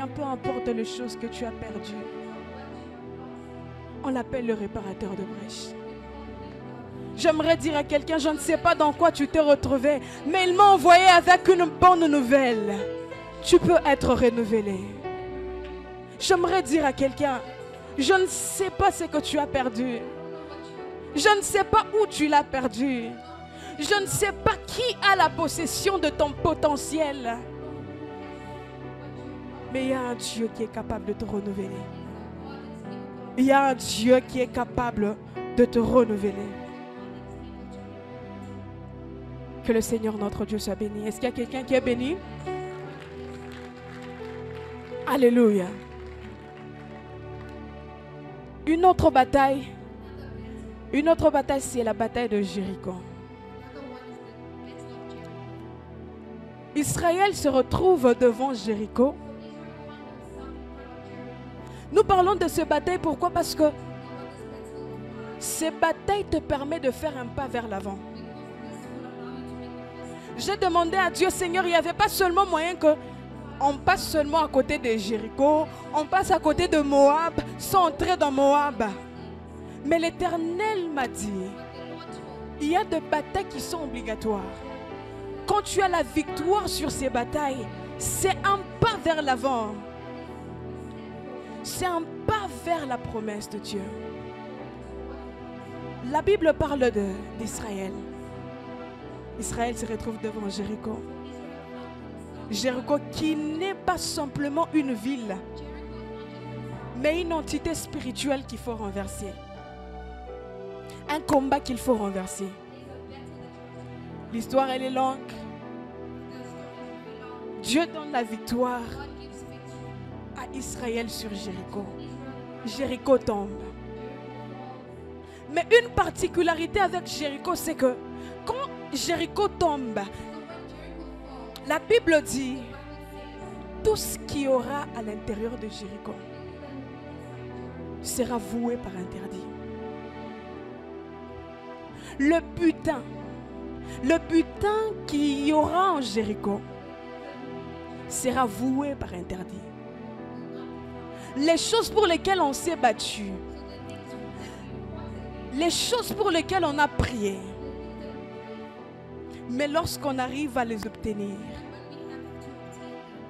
peu importe les choses que tu as perdues, on l'appelle le réparateur de brèches. J'aimerais dire à quelqu'un, je ne sais pas dans quoi tu t'es retrouvé, mais il m'a envoyé avec une bonne nouvelle. Tu peux être renouvelé. J'aimerais dire à quelqu'un, je ne sais pas ce que tu as perdu. Je ne sais pas où tu l'as perdu. Je ne sais pas qui a la possession de ton potentiel. Mais il y a un Dieu qui est capable de te renouveler. Il y a un Dieu qui est capable de te renouveler. Que le Seigneur notre Dieu soit béni. Est-ce qu'il y a quelqu'un qui est béni? Alléluia. Une autre bataille, c'est la bataille de Jéricho. Israël se retrouve devant Jéricho. Nous parlons de ces batailles, pourquoi? Parce que ces batailles te permettent de faire un pas vers l'avant. J'ai demandé à Dieu, Seigneur, il n'y avait pas seulement moyen qu'on passe seulement à côté de Jéricho, on passe à côté de Moab, sans entrer dans Moab. Mais l'Éternel m'a dit, il y a des batailles qui sont obligatoires. Quand tu as la victoire sur ces batailles, c'est un pas vers l'avant. C'est un pas vers la promesse de Dieu. La Bible parle d'Israël. Israël se retrouve devant Jéricho. Jéricho qui n'est pas simplement une ville, mais une entité spirituelle qu'il faut renverser. Un combat qu'il faut renverser. L'histoire elle est longue. Dieu donne la victoire à Israël sur Jéricho. Jéricho tombe. Mais une particularité avec Jéricho, c'est que quand Jéricho tombe, la Bible dit tout ce qu'il y aura à l'intérieur de Jéricho sera voué par interdit. Le butin qu'il y aura en Jéricho sera voué par interdit. Les choses pour lesquelles on s'est battu, les choses pour lesquelles on a prié, mais lorsqu'on arrive à les obtenir,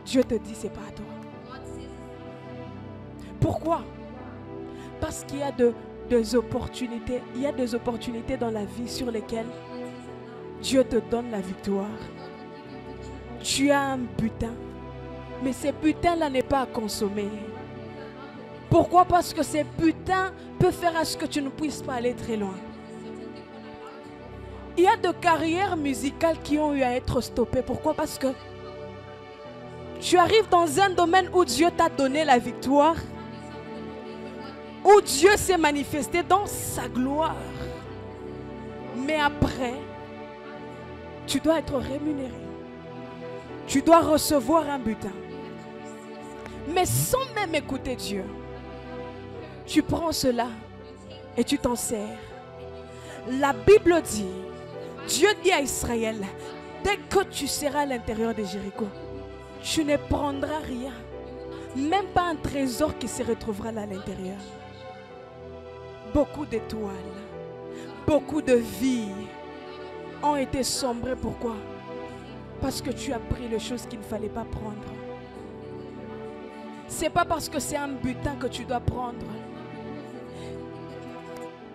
Dieu te dit c'est pas à toi. Pourquoi? Parce qu'il y a des opportunités, il y a des opportunités dans la vie sur lesquelles Dieu te donne la victoire. Tu as un butin, mais ce butin-là n'est pas à consommer. Pourquoi? Parce que ce butin peut faire à ce que tu ne puisses pas aller très loin. Il y a de carrières musicales qui ont eu à être stoppées. Pourquoi? Parce que tu arrives dans un domaine où Dieu t'a donné la victoire, où Dieu s'est manifesté dans sa gloire. Mais après, tu dois être rémunéré. Tu dois recevoir un butin. Mais sans même écouter Dieu, tu prends cela et tu t'en sers. La Bible dit, Dieu dit à Israël, dès que tu seras à l'intérieur de Jéricho, tu ne prendras rien, même pas un trésor qui se retrouvera là à l'intérieur. Beaucoup d'étoiles, beaucoup de vies ont été sombrées. Pourquoi? Parce que tu as pris les choses qu'il ne fallait pas prendre. Ce n'est pas parce que c'est un butin que tu dois prendre.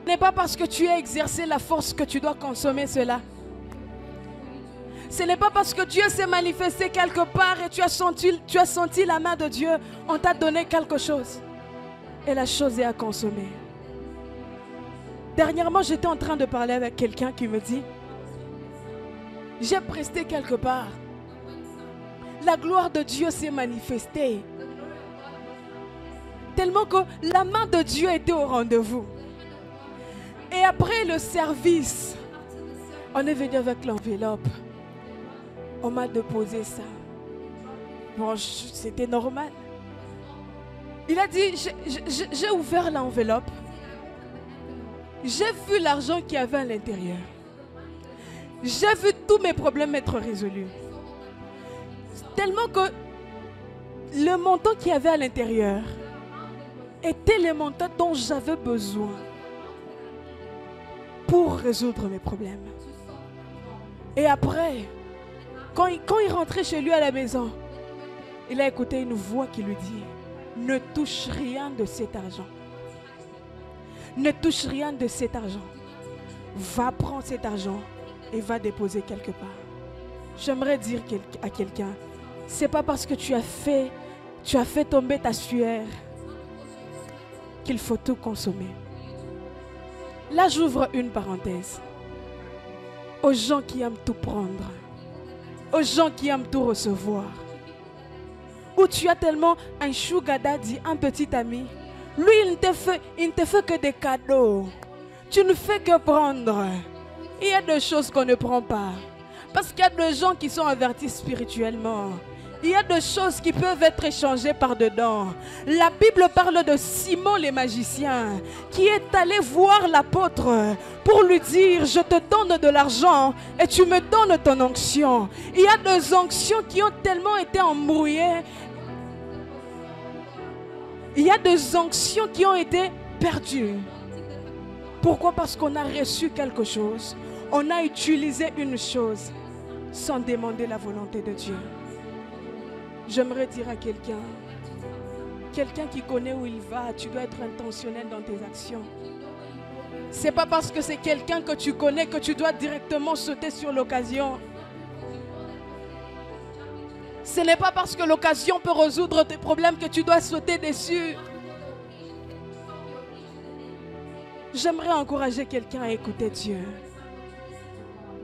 Ce n'est pas parce que tu as exercé la force que tu dois consommer cela. Ce n'est pas parce que Dieu s'est manifesté quelque part et tu as senti la main de Dieu, on t'a donné quelque chose. Et la chose est à consommer. Dernièrement, j'étais en train de parler avec quelqu'un qui me dit, j'ai presté quelque part. La gloire de Dieu s'est manifestée. Tellement que la main de Dieu était au rendez-vous. Et après le service, on est venu avec l'enveloppe. On m'a déposé ça. Bon, c'était normal. Il a dit, j'ai ouvert l'enveloppe. J'ai vu l'argent qu'il y avait à l'intérieur. J'ai vu tous mes problèmes être résolus. Tellement que le montant qu'il y avait à l'intérieur était le montant dont j'avais besoin pour résoudre mes problèmes. Et après, quand il rentrait chez lui à la maison, il a écouté une voix qui lui dit, ne touche rien de cet argent. Ne touche rien de cet argent. Va prendre cet argent et va déposer quelque part. J'aimerais dire à quelqu'un, c'est pas parce que tu as fait tomber ta sueur qu'il faut tout consommer. Là, j'ouvre une parenthèse. Aux gens qui aiment tout prendre, aux gens qui aiment tout recevoir, où tu as tellement un sugar daddy, un petit ami, lui, il ne te fait que des cadeaux. Tu ne fais que prendre. Il y a des choses qu'on ne prend pas. Parce qu'il y a des gens qui sont avertis spirituellement. Il y a des choses qui peuvent être échangées par dedans. La Bible parle de Simon le magicien qui est allé voir l'apôtre pour lui dire, je te donne de l'argent et tu me donnes ton onction. Il y a des onctions qui ont tellement été embrouillées. Il y a des onctions qui ont été perdues. Pourquoi? Parce qu'on a reçu quelque chose. On a utilisé une chose sans demander la volonté de Dieu. J'aimerais dire à quelqu'un qui connaît où il va, tu dois être intentionnel dans tes actions. Ce n'est pas parce que c'est quelqu'un que tu connais que tu dois directement sauter sur l'occasion. Ce n'est pas parce que l'occasion peut résoudre tes problèmes que tu dois sauter dessus. J'aimerais encourager quelqu'un à écouter Dieu.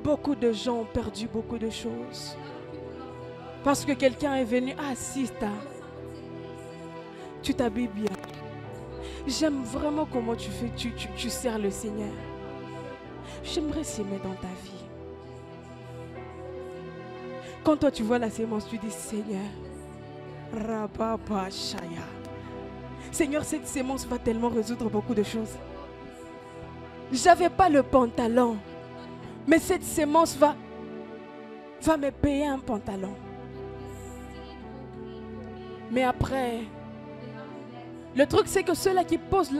Beaucoup de gens ont perdu beaucoup de choses. Parce que quelqu'un est venu, ah Sista, tu t'habilles bien. J'aime vraiment comment tu sers le Seigneur. J'aimerais s'aimer dans ta vie. Quand toi tu vois la sémence, tu dis Seigneur, Rababa Shaya. Seigneur, cette sémence va tellement résoudre beaucoup de choses. J'avais pas le pantalon, mais cette sémence va me payer un pantalon. Mais après, le truc c'est que ceux-là qui posent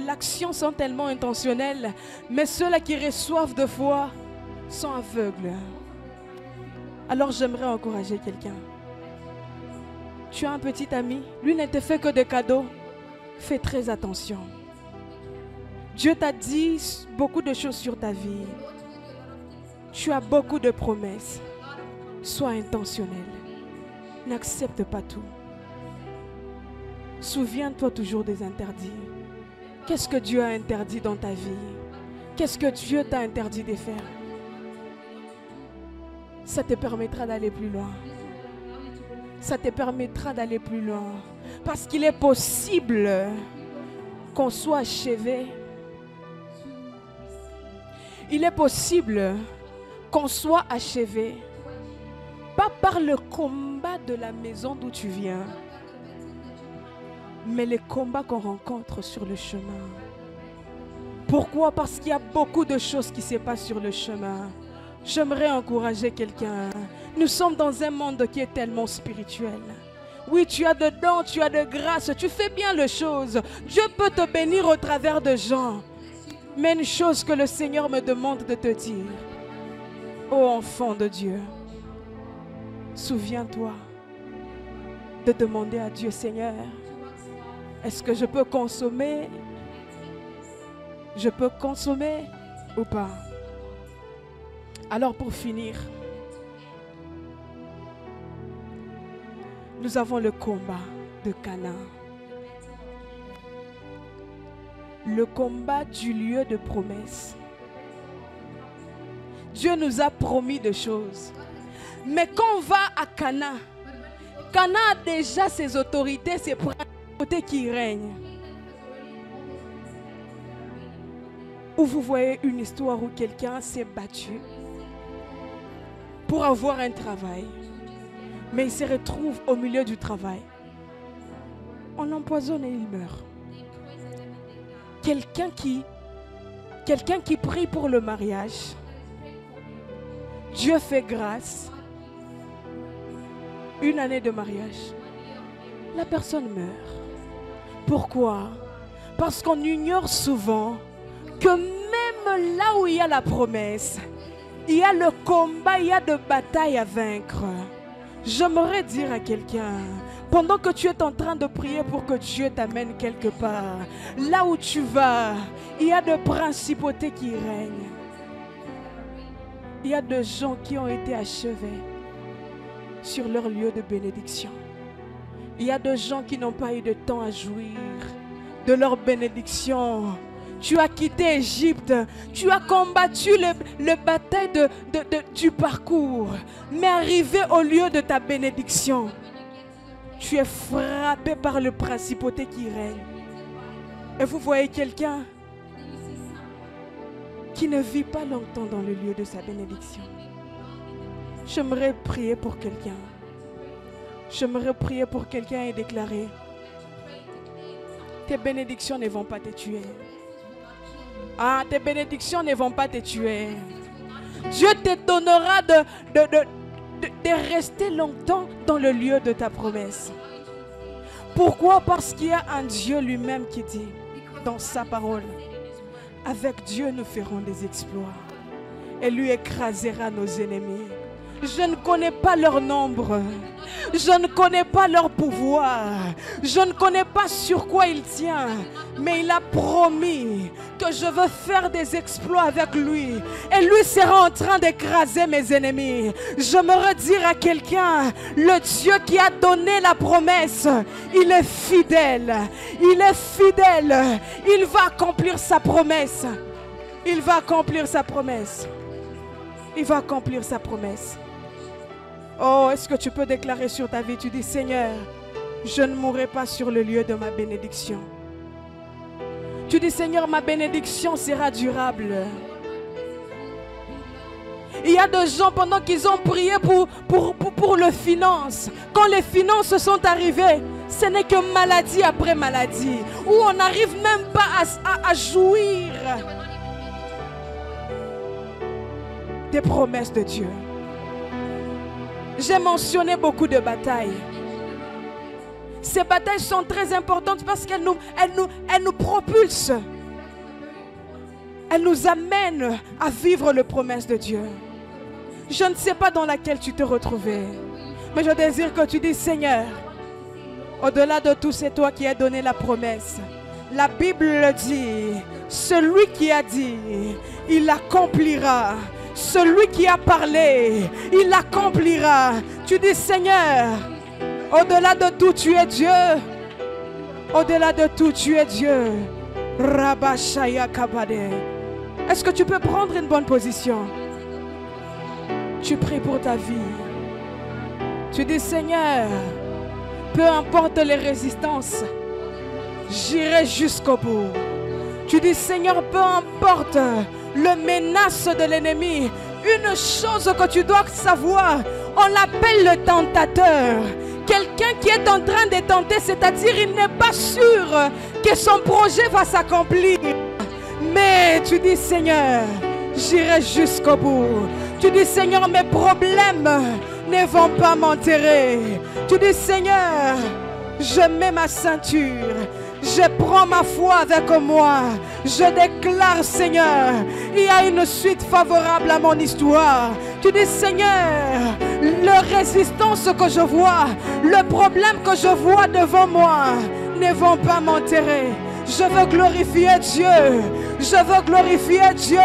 l'action sont tellement intentionnels, mais ceux-là qui reçoivent de foi sont aveugles. Alors j'aimerais encourager quelqu'un. Tu as un petit ami, lui ne te fait que des cadeaux. Fais très attention. Dieu t'a dit beaucoup de choses sur ta vie. Tu as beaucoup de promesses. Sois intentionnel. N'accepte pas tout. Souviens-toi toujours des interdits. Qu'est-ce que Dieu a interdit dans ta vie? Qu'est-ce que Dieu t'a interdit de faire? ça te permettra d'aller plus loin. Ça te permettra d'aller plus loin. Parce qu'il est possible qu'on soit achevé. Il est possible qu'on soit achevé. Pas par le combat de la maison d'où tu viens, mais les combats qu'on rencontre sur le chemin. Pourquoi? Parce qu'il y a beaucoup de choses qui se passent sur le chemin. J'aimerais encourager quelqu'un. Nous sommes dans un monde qui est tellement spirituel. Oui, tu as de dons, tu as de grâce, tu fais bien les choses. Dieu peut te bénir au travers de gens. Mais une chose que le Seigneur me demande de te dire, ô enfant de Dieu, souviens-toi de demander à Dieu, Seigneur, est-ce que je peux consommer? Je peux consommer ou pas? Alors pour finir, nous avons le combat de Canaan. Le combat du lieu de promesse. Dieu nous a promis des choses. Mais quand on va à Canaan, Canaan a déjà ses autorités, ses principautés qui règnent. Où vous voyez une histoire où quelqu'un s'est battu pour avoir un travail, mais il se retrouve au milieu du travail. On l'empoisonne et il meurt. Quelqu'un qui prie pour le mariage, Dieu fait grâce. Une année de mariage, la personne meurt. Pourquoi? Parce qu'on ignore souvent que même là où il y a la promesse, il y a le combat, il y a de batailles à vaincre. J'aimerais dire à quelqu'un, pendant que tu es en train de prier pour que Dieu t'amène quelque part, là où tu vas, il y a de principautés qui règnent. Il y a de gens qui ont été achevés sur leur lieu de bénédiction. Il y a de gens qui n'ont pas eu de temps à jouir de leur bénédiction. Tu as quitté Égypte, tu as combattu le bataille du parcours, mais arrivé au lieu de ta bénédiction, tu es frappé par le principauté qui règne. Et vous voyez quelqu'un qui ne vit pas longtemps dans le lieu de sa bénédiction. J'aimerais prier pour quelqu'un. J'aimerais prier pour quelqu'un et déclarer: tes bénédictions ne vont pas te tuer. Ah, tes bénédictions ne vont pas te tuer. Dieu te donnera de rester longtemps dans le lieu de ta promesse. Pourquoi? Parce qu'il y a un Dieu lui-même qui dit dans sa parole: avec Dieu nous ferons des exploits et lui écrasera nos ennemis. Je ne connais pas leur nombre. Je ne connais pas leur pouvoir. Je ne connais pas sur quoi il tient. Mais il a promis que je veux faire des exploits avec lui. Et lui sera en train d'écraser mes ennemis. J'aimerais dire à quelqu'un, le Dieu qui a donné la promesse, il est fidèle. Il est fidèle. Il va accomplir sa promesse. Il va accomplir sa promesse. Il va accomplir sa promesse. Oh, est-ce que tu peux déclarer sur ta vie? Tu dis: Seigneur, je ne mourrai pas sur le lieu de ma bénédiction. Tu dis: Seigneur, ma bénédiction sera durable. Il y a des gens, pendant qu'ils ont prié pour les finances, quand les finances sont arrivées, ce n'est que maladie après maladie, où on n'arrive même pas à jouir des promesses de Dieu. J'ai mentionné beaucoup de batailles. Ces batailles sont très importantes parce qu'elles nous propulsent. Elles nous amènent à vivre les promesses de Dieu. Je ne sais pas dans laquelle tu te retrouvais, mais je désire que tu dises: Seigneur, au-delà de tout, c'est toi qui as donné la promesse. La Bible le dit, celui qui a dit, il l'accomplira. Celui qui a parlé, il l'accomplira. Tu dis: Seigneur, au-delà de tout, tu es Dieu. Au-delà de tout, tu es Dieu. Rabashaya Kabade. Est-ce que tu peux prendre une bonne position? Tu pries pour ta vie. Tu dis, Seigneur, peu importe les résistances, j'irai jusqu'au bout. Tu dis, Seigneur, peu importe le menace de l'ennemi, une chose que tu dois savoir, on l'appelle le tentateur. Quelqu'un qui est en train de tenter, c'est-à-dire il n'est pas sûr que son projet va s'accomplir. Mais tu dis, Seigneur, j'irai jusqu'au bout. Tu dis, Seigneur, mes problèmes ne vont pas m'enterrer. Tu dis, Seigneur, je mets ma ceinture. Je prends ma foi avec moi. Je déclare, Seigneur, il y a une suite favorable à mon histoire. Tu dis, Seigneur, la résistance que je vois, le problème que je vois devant moi ne vont pas m'enterrer. Je veux glorifier Dieu. Je veux glorifier Dieu.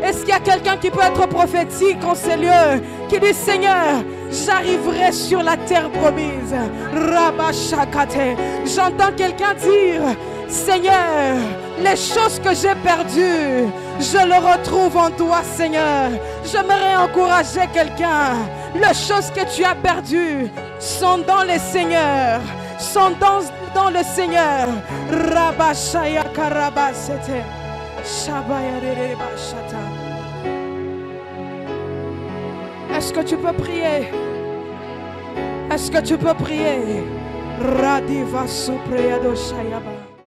Est-ce qu'il y a quelqu'un qui peut être prophétique en ces lieux, qui dit, Seigneur, j'arriverai sur la terre promise. Rabashakate. J'entends quelqu'un dire, Seigneur, les choses que j'ai perdues, je le retrouve en toi, Seigneur. J'aimerais encourager quelqu'un. Les choses que tu as perdues sont dans le Seigneur. Sont dans le Seigneur. Rabashaya karabasete. Shabaya rebashata. Est-ce que tu peux prier? Est-ce que tu peux prier? Radiva supreyado shayaba.